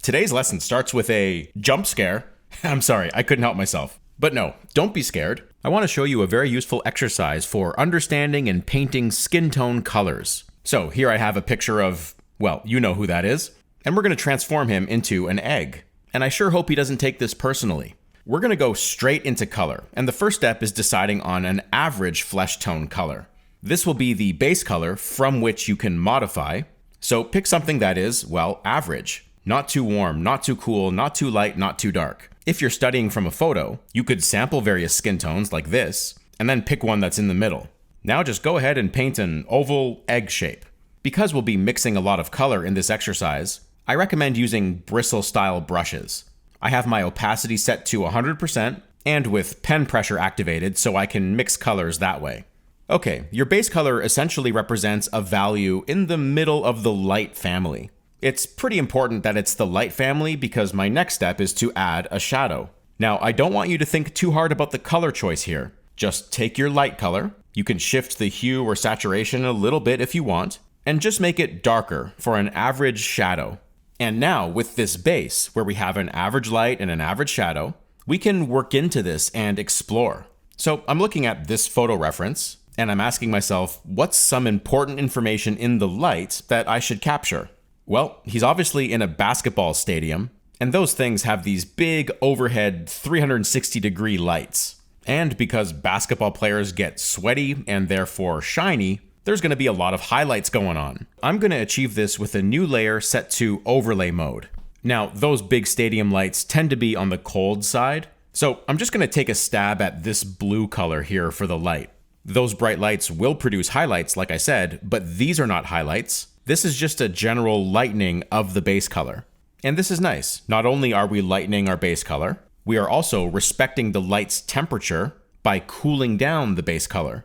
Today's lesson starts with a jump scare. I'm sorry, I couldn't help myself. But no, don't be scared. I want to show you a very useful exercise for understanding and painting skin tone colors. So here I have a picture of, well, you know who that is. And we're going to transform him into an egg. And I sure hope he doesn't take this personally. We're going to go straight into color. And the first step is deciding on an average flesh tone color. This will be the base color from which you can modify. So pick something that is, well, average. Not too warm, not too cool, not too light, not too dark. If you're studying from a photo, you could sample various skin tones like this, and then pick one that's in the middle. Now just go ahead and paint an oval egg shape. Because we'll be mixing a lot of color in this exercise, I recommend using bristle-style brushes. I have my opacity set to 100% and with pen pressure activated so I can mix colors that way. Okay, your base color essentially represents a value in the middle of the light family. It's pretty important that it's the light family because my next step is to add a shadow. Now, I don't want you to think too hard about the color choice here. Just take your light color, you can shift the hue or saturation a little bit if you want, and just make it darker for an average shadow. And now, with this base, where we have an average light and an average shadow, we can work into this and explore. So I'm looking at this photo reference, and I'm asking myself, what's some important information in the light that I should capture? Well, he's obviously in a basketball stadium, and those things have these big overhead 360-degree lights. And because basketball players get sweaty and therefore shiny, there's going to be a lot of highlights going on. I'm going to achieve this with a new layer set to overlay mode. Now, those big stadium lights tend to be on the cold side, so I'm just going to take a stab at this blue color here for the light. Those bright lights will produce highlights, like I said, but these are not highlights. This is just a general lightening of the base color. And this is nice. Not only are we lightening our base color, we are also respecting the light's temperature by cooling down the base color.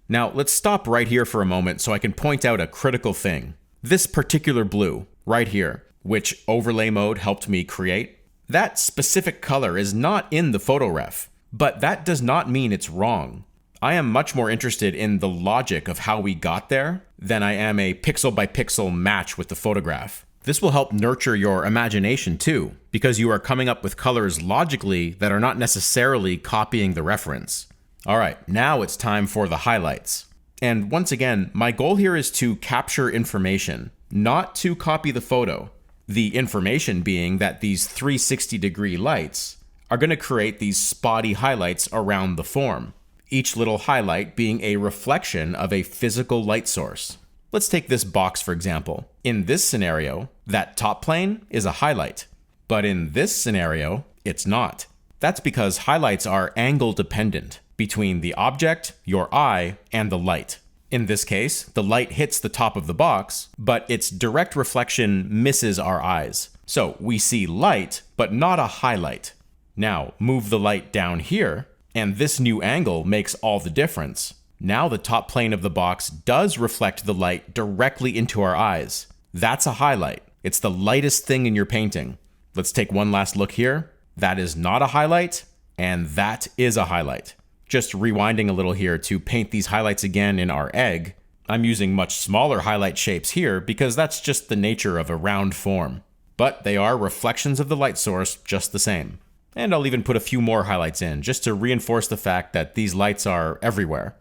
Now, let's stop right here for a moment so I can point out a critical thing. This particular blue, right here, which overlay mode helped me create, that specific color is not in the photo ref, but that does not mean it's wrong. I am much more interested in the logic of how we got there than I am a pixel by pixel match with the photograph. This will help nurture your imagination too, because you are coming up with colors logically that are not necessarily copying the reference. All right, now it's time for the highlights. And once again, my goal here is to capture information, not to copy the photo. The information being that these 360-degree lights are going to create these spotty highlights around the form. Each little highlight being a reflection of a physical light source. Let's take this box for example. In this scenario, that top plane is a highlight, but in this scenario, it's not. That's because highlights are angle dependent between the object, your eye, and the light. In this case, the light hits the top of the box, but its direct reflection misses our eyes. So we see light, but not a highlight. Now, move the light down here, and this new angle makes all the difference. Now the top plane of the box does reflect the light directly into our eyes. That's a highlight. It's the lightest thing in your painting. Let's take one last look here. That is not a highlight, and that is a highlight. Just rewinding a little here to paint these highlights again in our egg. I'm using much smaller highlight shapes here because that's just the nature of a round form. But they are reflections of the light source just the same. And I'll even put a few more highlights in, just to reinforce the fact that these lights are everywhere.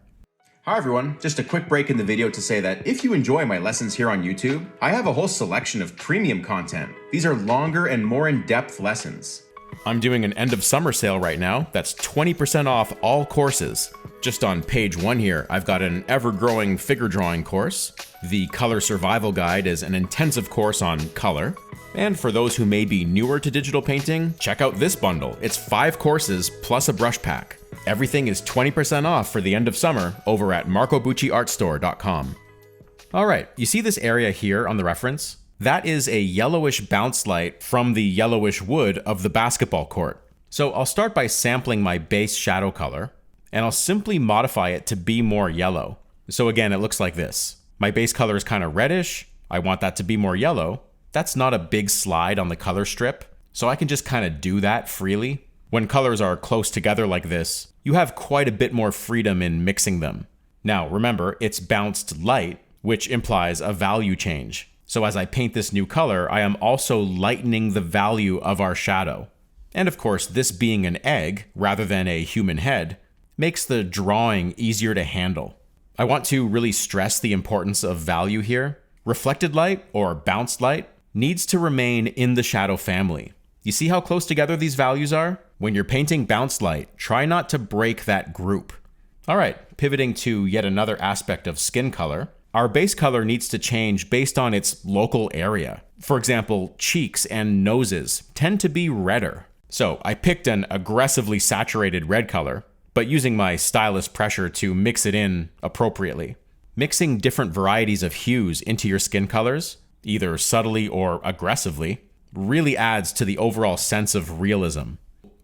Hi everyone, just a quick break in the video to say that if you enjoy my lessons here on YouTube, I have a whole selection of premium content. These are longer and more in-depth lessons. I'm doing an end of summer sale right now that's 20% off all courses. Just on page 1 here, I've got an ever-growing figure drawing course. The Color Survival Guide is an intensive course on color. And for those who may be newer to digital painting, check out this bundle. It's 5 courses plus a brush pack. Everything is 20% off for the end of summer over at marcobucciartstore.com. All right, you see this area here on the reference? That is a yellowish bounce light from the yellowish wood of the basketball court. So I'll start by sampling my base shadow color, and I'll simply modify it to be more yellow. So again, it looks like this. My base color is kind of reddish. I want that to be more yellow. That's not a big slide on the color strip, so I can just kind of do that freely. When colors are close together like this, you have quite a bit more freedom in mixing them. Now remember, it's bounced light, which implies a value change. So as I paint this new color, I am also lightening the value of our shadow. And of course, this being an egg rather than a human head makes the drawing easier to handle. I want to really stress the importance of value here. Reflected light, or bounced light, needs to remain in the shadow family. You see how close together these values are? When you're painting bounced light, try not to break that group. All right, pivoting to yet another aspect of skin color. Our base color needs to change based on its local area. For example, cheeks and noses tend to be redder. So I picked an aggressively saturated red color, but using my stylus pressure to mix it in appropriately. Mixing different varieties of hues into your skin colors, either subtly or aggressively, really adds to the overall sense of realism.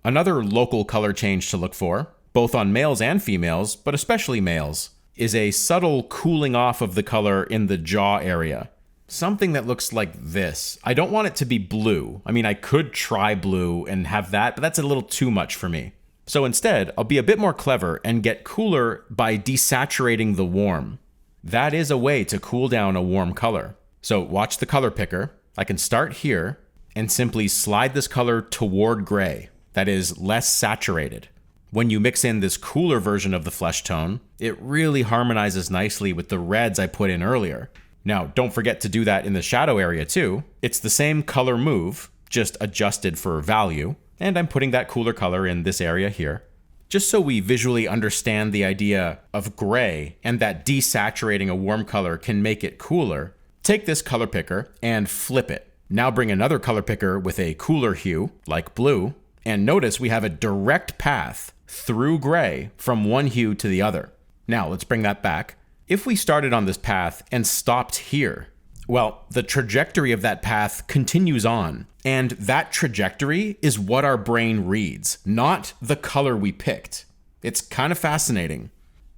Another local color change to look for, both on males and females, but especially males, is a subtle cooling off of the color in the jaw area. Something that looks like this. I don't want it to be blue. I mean, I could try blue and have that, but that's a little too much for me. So instead, I'll be a bit more clever and get cooler by desaturating the warm. That is a way to cool down a warm color. So watch the color picker. I can start here and simply slide this color toward gray. That is less saturated. When you mix in this cooler version of the flesh tone, it really harmonizes nicely with the reds I put in earlier. Now, don't forget to do that in the shadow area too. It's the same color move, just adjusted for value, and I'm putting that cooler color in this area here. Just so we visually understand the idea of gray and that desaturating a warm color can make it cooler, take this color picker and flip it. Now bring another color picker with a cooler hue, like blue, and notice we have a direct path through gray from one hue to the other. Now let's bring that back. If we started on this path and stopped here, well, the trajectory of that path continues on, and that trajectory is what our brain reads, not the color we picked. It's kind of fascinating.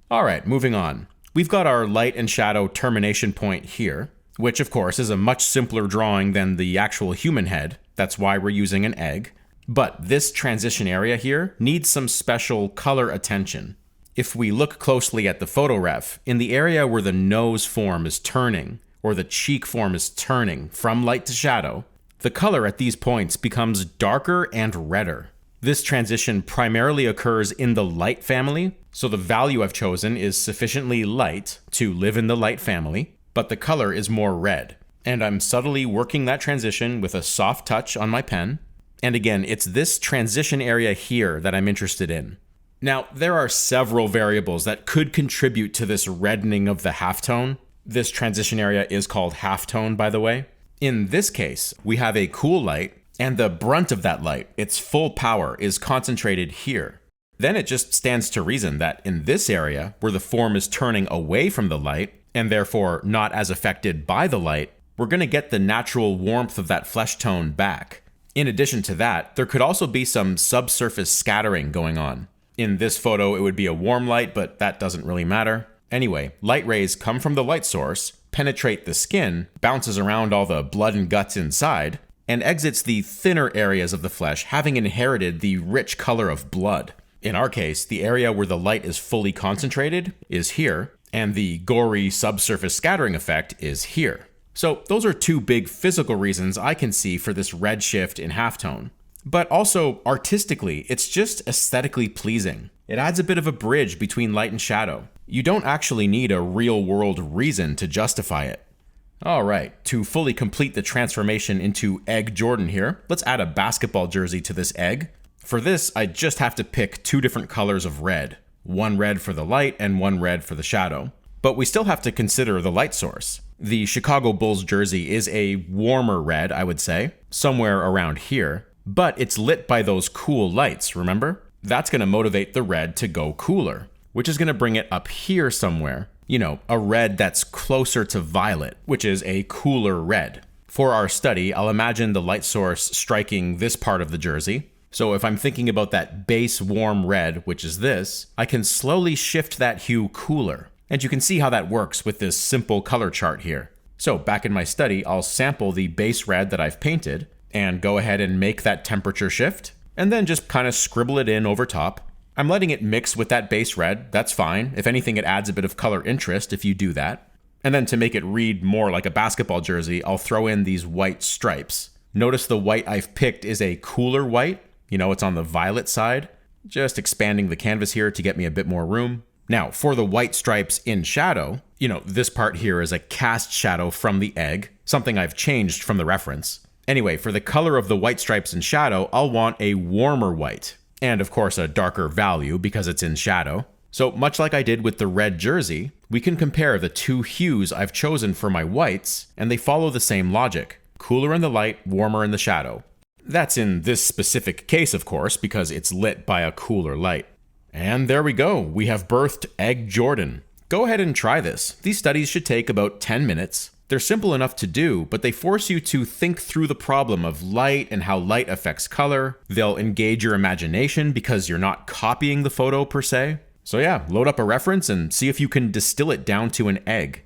All right, moving on. We've got our light and shadow termination point here, which of course is a much simpler drawing than the actual human head. That's why we're using an egg. But this transition area here needs some special color attention. If we look closely at the photo ref, in the area where the nose form is turning, or the cheek form is turning from light to shadow, the color at these points becomes darker and redder. This transition primarily occurs in the light family, so the value I've chosen is sufficiently light to live in the light family, but the color is more red. And I'm subtly working that transition with a soft touch on my pen. And again, it's this transition area here that I'm interested in. Now, there are several variables that could contribute to this reddening of the halftone. This transition area is called halftone, by the way. In this case, we have a cool light, and the brunt of that light, its full power, is concentrated here. Then it just stands to reason that in this area, where the form is turning away from the light, and therefore not as affected by the light, we're going to get the natural warmth of that flesh tone back. In addition to that, there could also be some subsurface scattering going on. In this photo, it would be a warm light, but that doesn't really matter. Anyway, light rays come from the light source, penetrate the skin, bounces around all the blood and guts inside, and exits the thinner areas of the flesh, having inherited the rich color of blood. In our case, the area where the light is fully concentrated is here, and the gory subsurface scattering effect is here. So those are two big physical reasons I can see for this red shift in halftone. But also, artistically, it's just aesthetically pleasing. It adds a bit of a bridge between light and shadow. You don't actually need a real-world reason to justify it. All right, to fully complete the transformation into Egg Jordan here, let's add a basketball jersey to this egg. For this, I just have to pick two different colors of red. One red for the light and one red for the shadow. But we still have to consider the light source. The Chicago Bulls jersey is a warmer red, I would say, somewhere around here. But it's lit by those cool lights, remember? That's going to motivate the red to go cooler, which is going to bring it up here somewhere. You know, a red that's closer to violet, which is a cooler red. For our study, I'll imagine the light source striking this part of the jersey. So if I'm thinking about that base warm red, which is this, I can slowly shift that hue cooler. And you can see how that works with this simple color chart here. So back in my study, I'll sample the base red that I've painted, and go ahead and make that temperature shift, and then just kind of scribble it in over top. I'm letting it mix with that base red, that's fine. If anything, it adds a bit of color interest if you do that. And then to make it read more like a basketball jersey, I'll throw in these white stripes. Notice the white I've picked is a cooler white. It's on the violet side. Just expanding the canvas here to get me a bit more room. Now, for the white stripes in shadow, this part here is a cast shadow from the egg, something I've changed from the reference. Anyway, for the color of the white stripes in shadow, I'll want a warmer white. And of course, a darker value because it's in shadow. So much like I did with the red jersey, we can compare the two hues I've chosen for my whites, and they follow the same logic. Cooler in the light, warmer in the shadow. That's in this specific case, of course, because it's lit by a cooler light. And there we go. We have birthed Egg Jordan. Go ahead and try this. These studies should take about 10 minutes. They're simple enough to do, but they force you to think through the problem of light and how light affects color. They'll engage your imagination because you're not copying the photo per se. So yeah, load up a reference and see if you can distill it down to an egg.